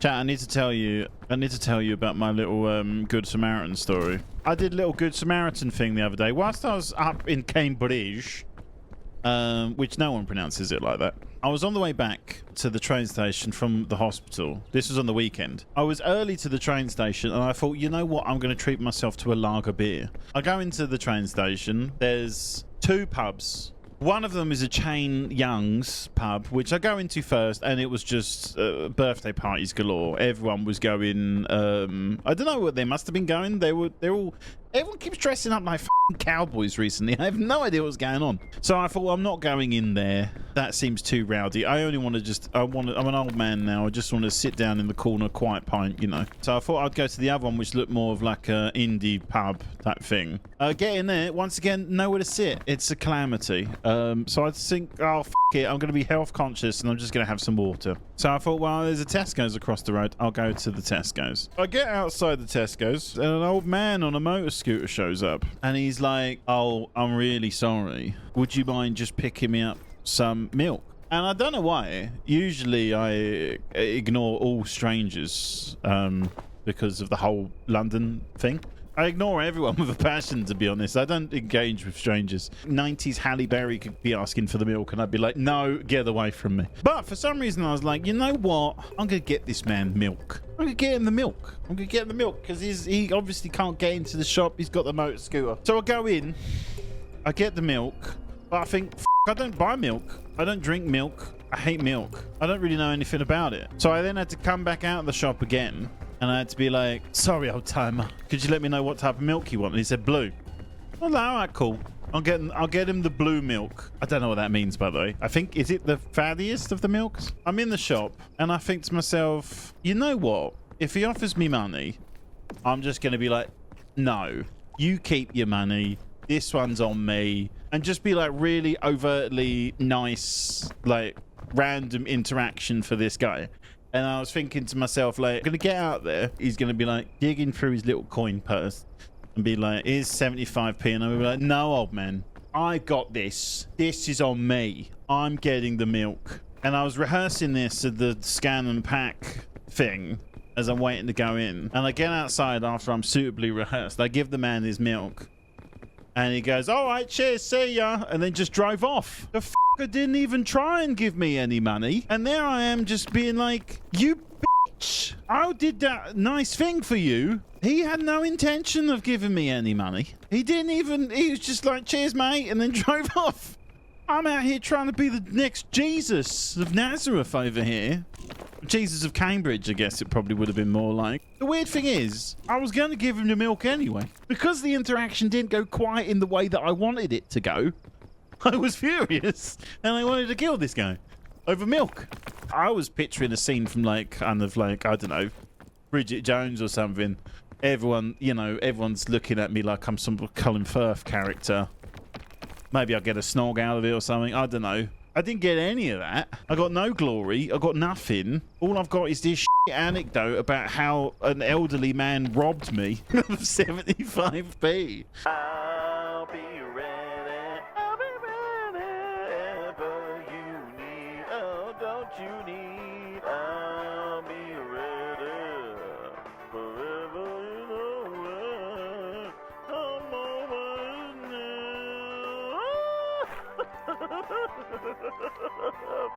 Chat, I need to tell you about my little Good Samaritan story. I did a little Good Samaritan thing the other day. Whilst I was up in Cambridge, which no one pronounces it like that, I was on the way back to the train station from the hospital. This was on the weekend. I was early to the train station and I thought, you know what? I'm going to treat myself to a lager beer. I go into the train station. There's two pubs. One of them is a chain Young's pub, which I go into first, and it was just birthday parties galore. Everyone was going. I don't know what they must have been going. They're all. Everyone keeps dressing up like f***ing cowboys recently. I have no idea what's going on. So I thought, well, I'm not going in there. That seems too rowdy. I only want to just. I'm an old man now. I just want to sit down in the corner, quiet pint, you know. So I thought I'd go to the other one, which looked more of like a indie pub type thing. Get in there. Once again, nowhere to sit. It's a calamity. So I think, oh, f it, I'm going to be health conscious and I'm just going to have some water. So I thought, well, there's a Tesco's across the road. I'll go to the Tesco's. I get outside the Tesco's and an old man on a motor scooter shows up. And he's like, oh, I'm really sorry. Would you mind just picking me up some milk? And I don't know why. Usually I ignore all strangers because of the whole London thing. I ignore everyone with a passion, to be honest. I don't engage with strangers. 90s Halle Berry could be asking for the milk and I'd be like, no, get away from me. But for some reason I was like, you know what? I'm going to get this man milk. I'm going to get him the milk. I'm going to get him the milk because he obviously can't get into the shop. He's got the motor scooter. So I go in, I get the milk, but I think, I don't buy milk. I don't drink milk. I hate milk. I don't really know anything about it. So I then had to come back out of the shop again. And I had to be like, sorry, old timer. Could you let me know what type of milk you want? And he said blue. I was like, all right, cool. I'll get him the blue milk. I don't know what that means, by the way. I think, is it the fattiest of the milks? I'm in the shop and I think to myself, you know what? If he offers me money, I'm just going to be like, no, you keep your money. This one's on me. And just be like really overtly nice, like random interaction for this guy. And I was thinking to myself, like, I'm going to get out there. He's going to be, like, digging through his little coin purse and be like, here's 75p. And I'll be like, no, old man, I got this. This is on me. I'm getting the milk. And I was rehearsing this at the scan and pack thing as I'm waiting to go in. And I get outside after I'm suitably rehearsed. I give the man his milk. And he goes, all right, cheers, see ya. And then just drove off. The fucker didn't even try and give me any money. And there I am just being like, you bitch. I did that nice thing for you. He had no intention of giving me any money. He didn't even, he was just like, cheers, mate. And then drove off. I'm out here trying to be the next Jesus of Nazareth over here. Jesus of Cambridge, I guess it probably would have been more like. The weird thing is, I was going to give him the milk anyway. Because the interaction didn't go quite in the way that I wanted it to go, I was furious and I wanted to kill this guy over milk. I was picturing a scene from like, kind of like, I don't know, Bridget Jones or something. Everyone, you know, everyone's looking at me like I'm some Colin Firth character. Maybe I'll get a snog out of it or something. I don't know. I didn't get any of that. I got no glory. I got nothing. All I've got is this shit anecdote about how an elderly man robbed me of 75p. I'll be ready. I'll be ready. Whatever you need. Oh, don't you need? I'll be ready. Forever you know it. I'm over now.